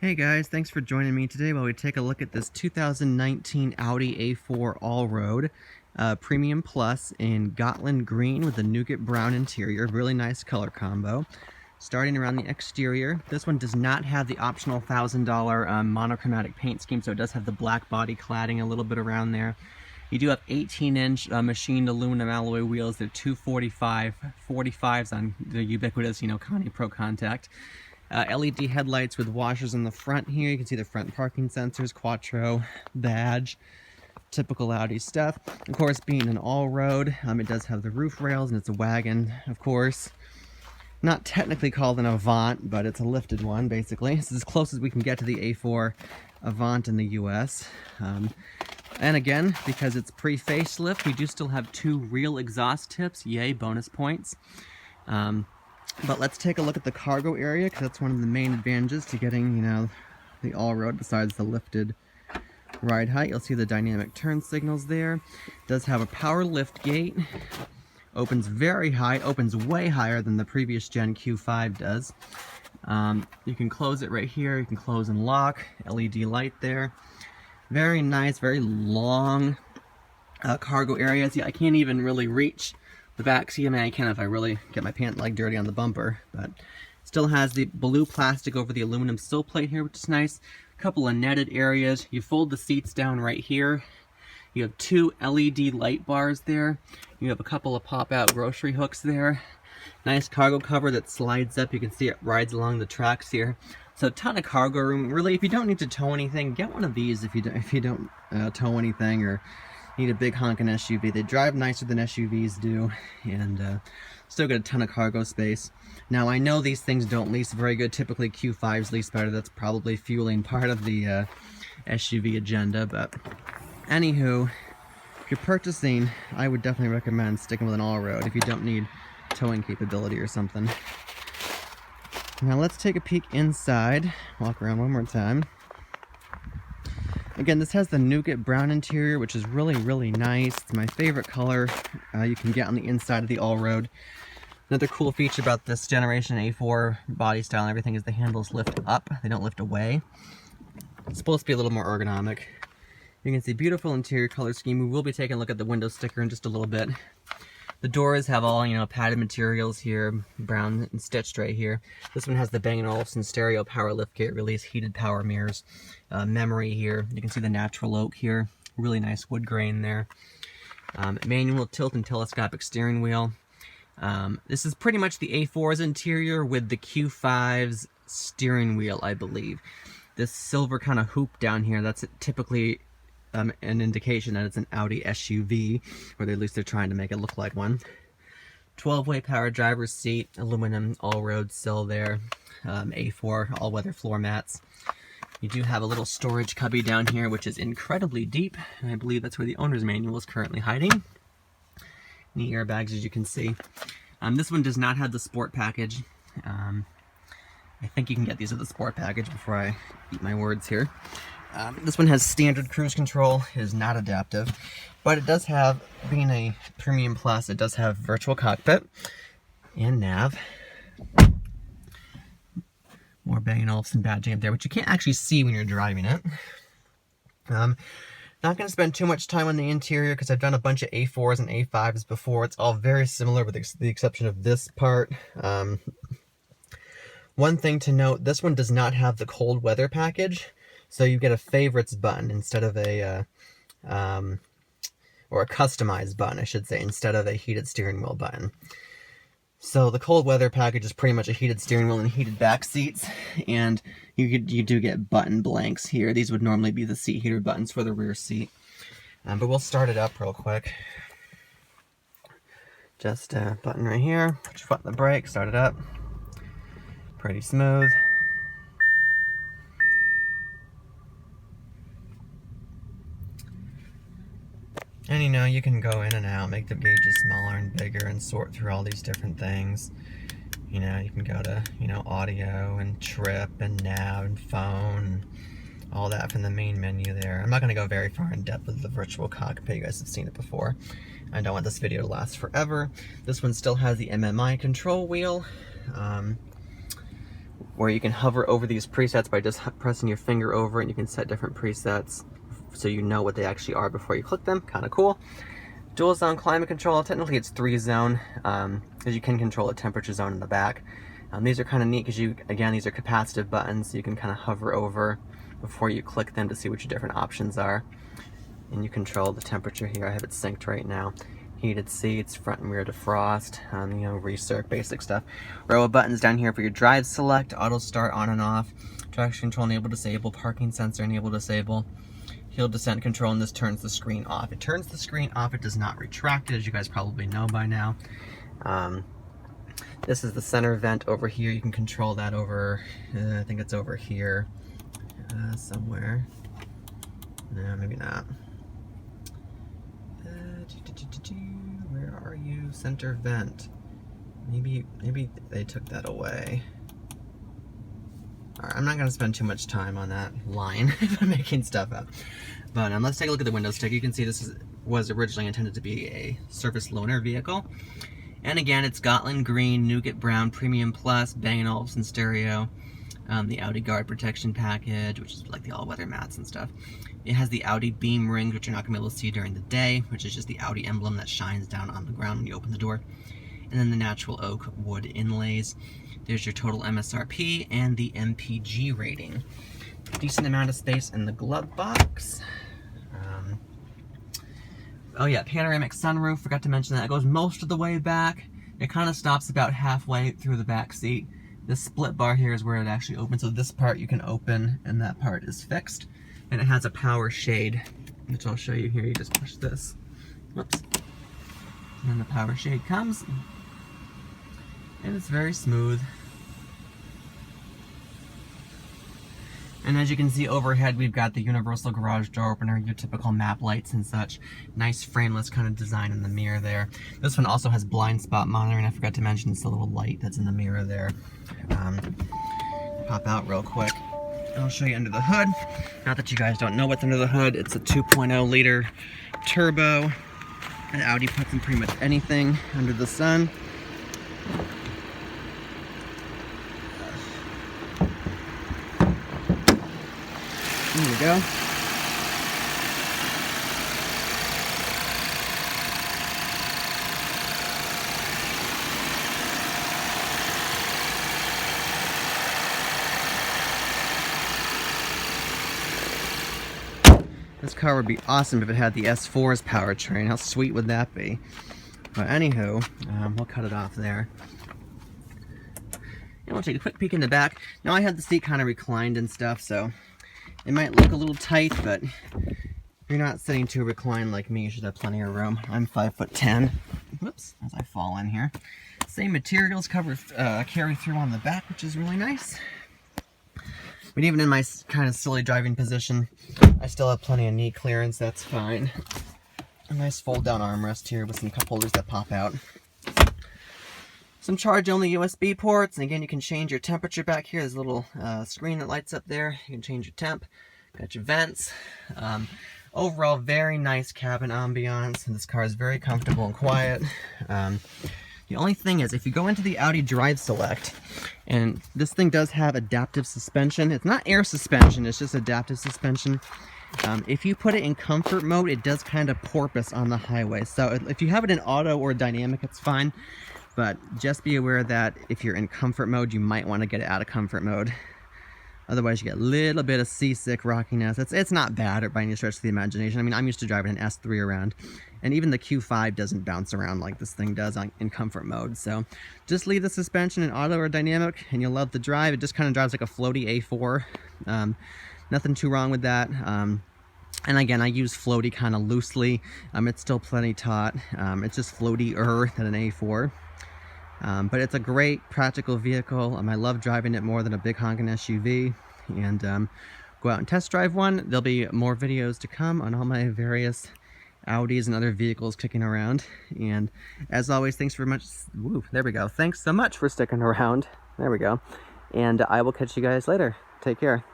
Hey guys, thanks for joining me today while we take a look at this 2019 Audi A4 All-Road Premium Plus in Gotland Green with a nougat brown interior. Really nice color combo. Starting around the exterior, this one does not have the optional $1,000 monochromatic paint scheme, so it does have the black body cladding a little bit around there. You do have 18-inch machined aluminum alloy wheels. They're 245/45s on the ubiquitous, Connie Pro Contact. LED headlights with washers in the front here. You can see the front parking sensors, Quattro badge, typical Audi stuff. Of course, being an all-road, it does have the roof rails, and it's a wagon, of course. Not technically called an Avant, but it's a lifted one, basically. This is as close as we can get to the A4 Avant in the US. And again, because it's pre-facelift, we do still have two real exhaust tips. Yay, bonus points. But let's take a look at the cargo area, because that's one of the main advantages to getting, the all-road besides the lifted ride height. You'll see the dynamic turn signals there. It does have a power lift gate. Opens very high, opens way higher than the previous gen Q5 does. You can close it right here. You can close and lock. LED light there. Very nice, very long cargo area. See, I can't even really reach the back seat. I mean, I can if I really get my pant leg dirty on the bumper, but still has the blue plastic over the aluminum sill plate here, which is nice. A couple of netted areas. You fold the seats down right here. You have two LED light bars there. You have a couple of pop-out grocery hooks there. Nice cargo cover that slides up. You can see it rides along the tracks here. So a ton of cargo room. Really, if you don't need to tow anything, get one of these if you don't tow anything or need a big honking SUV. They drive nicer than SUVs do, and still get a ton of cargo space. Now, I know these things don't lease very good. Typically, Q5s lease better. That's probably fueling part of the SUV agenda, but anywho, if you're purchasing, I would definitely recommend sticking with an all-road if you don't need towing capability or something. Now let's take a peek inside. Walk around one more time. Again, this has the nougat brown interior, which is really, really nice. It's my favorite color you can get on the inside of the all-road. Another cool feature about this generation A4 body style and everything is the handles lift up. They don't lift away. It's supposed to be a little more ergonomic. You can see beautiful interior color scheme. We will be taking a look at the window sticker in just a little bit. The doors have all, padded materials here, brown and stitched right here. This one has the Bang & Olufsen stereo power liftgate release, heated power mirrors, memory here. You can see the natural oak here, really nice wood grain there. Manual tilt and telescopic steering wheel. This is pretty much the A4's interior with the Q5's steering wheel, I believe. This silver kind of hoop down here, that's typically an indication that it's an Audi SUV, or at least they're trying to make it look like one. 12-way power driver's seat, aluminum all-road sill there, A4 all-weather floor mats. You do have a little storage cubby down here, which is incredibly deep, and I believe that's where the owner's manual is currently hiding. Knee airbags, as you can see. This one does not have the sport package. I think you can get these with the sport package before I eat my words here. This one has standard cruise control, it is not adaptive, but it does have, being a Premium Plus, it does have virtual cockpit and nav. More Bang & Olufsen badging up there, which you can't actually see when you're driving it. Not going to spend too much time on the interior because I've done a bunch of A4s and A5s before. It's all very similar with the exception of this part. One thing to note, this one does not have the cold weather package. So you get a favorites button instead of a, or a customized button, I should say, instead of a heated steering wheel button. So the cold weather package is pretty much a heated steering wheel and heated back seats, and you do get button blanks here. These would normally be the seat heater buttons for the rear seat. But we'll start it up real quick. Just a button right here, put your foot on the brake, start it up. Pretty smooth. And you can go in and out, make the gauges smaller and bigger and sort through all these different things. You can go to, audio and trip and nav and phone, and all that from the main menu there. I'm not going to go very far in depth with the virtual cockpit, you guys have seen it before. I don't want this video to last forever. This one still has the MMI control wheel. where you can hover over these presets by just pressing your finger over it, and you can set different presets so you know what they actually are before you click them. Kind of cool. Dual zone climate control. Technically it's 3-zone, because you can control a temperature zone in the back. These are kind of neat because again, these are capacitive buttons, so you can kind of hover over before you click them to see what your different options are. And you control the temperature here. I have it synced right now. Heated seats, front and rear defrost, you know, recirc, basic stuff. Row of buttons down here for your drive select, auto start on and off, traction control enable disable, parking sensor enable disable, hill descent control, and this turns the screen off. It turns the screen off, it does not retract it, as you guys probably know by now. This is the center vent over here. You can control that over, I think it's over here somewhere. No, maybe not. Where are you? Center vent. Maybe they took that away. Alright, I'm not going to spend too much time on that line if I'm making stuff up. But let's take a look at the window stick. You can see this was originally intended to be a surface loaner vehicle. And again, it's Gotland Green, Nougat Brown, Premium Plus, Bang & Olufsen stereo, the Audi Guard protection package, which is like the all-weather mats and stuff. It has the Audi beam rings, which you're not going to be able to see during the day, which is just the Audi emblem that shines down on the ground when you open the door. And then the natural oak wood inlays. There's your total MSRP and the MPG rating. Decent amount of space in the glove box. Oh yeah, panoramic sunroof, forgot to mention that. It goes most of the way back. It kind of stops about halfway through the back seat. This split bar here is where it actually opens, so this part you can open and that part is fixed. And it has a power shade, which I'll show you here. You just push this. Whoops. And then the power shade comes. And it's very smooth. And as you can see overhead, we've got the universal garage door opener, your typical map lights and such. Nice frameless kind of design in the mirror there. This one also has blind spot monitoring. I forgot to mention it's the little light that's in the mirror there. Pop out real quick. I'll show you under the hood. Not that you guys don't know what's under the hood. It's a 2.0 liter turbo. And Audi puts in pretty much anything under the sun. There we go. This car would be awesome if it had the S4's powertrain. How sweet would that be? But anywho, we'll cut it off there. And we'll take a quick peek in the back. Now I had the seat kind of reclined and stuff, so it might look a little tight, but if you're not sitting to recline like me, you should have plenty of room. I'm 5'10". Whoops, as I fall in here. Same materials carry through on the back, which is really nice. But even in my kind of silly driving position, I still have plenty of knee clearance, that's fine. A nice fold-down armrest here with some cup holders that pop out. Some charge-only USB ports, and again, you can change your temperature back here. There's a little screen that lights up there. You can change your temp. Got your vents. Overall, very nice cabin ambiance, and this car is very comfortable and quiet. The only thing is, if you go into the Audi Drive Select, and this thing does have adaptive suspension. It's not air suspension, it's just adaptive suspension. If you put it in comfort mode, it does kind of porpoise on the highway. So if you have it in auto or dynamic, it's fine. But just be aware that if you're in comfort mode, you might want to get it out of comfort mode. Otherwise, you get a little bit of seasick rockiness. It's not bad by any stretch of the imagination. I mean, I'm used to driving an S3 around, and even the Q5 doesn't bounce around like this thing does in comfort mode. So just leave the suspension in auto or dynamic, and you'll love the drive. It just kind of drives like a floaty A4. Nothing too wrong with that. And again, I use floaty kind of loosely. It's still plenty taut. It's just floaty-er than an A4. But it's a great practical vehicle. I love driving it more than a big honking SUV. And go out and test drive one. There'll be more videos to come on all my various Audis and other vehicles kicking around. And as always, thanks very much. Woo, there we go. Thanks so much for sticking around. There we go. And I will catch you guys later. Take care.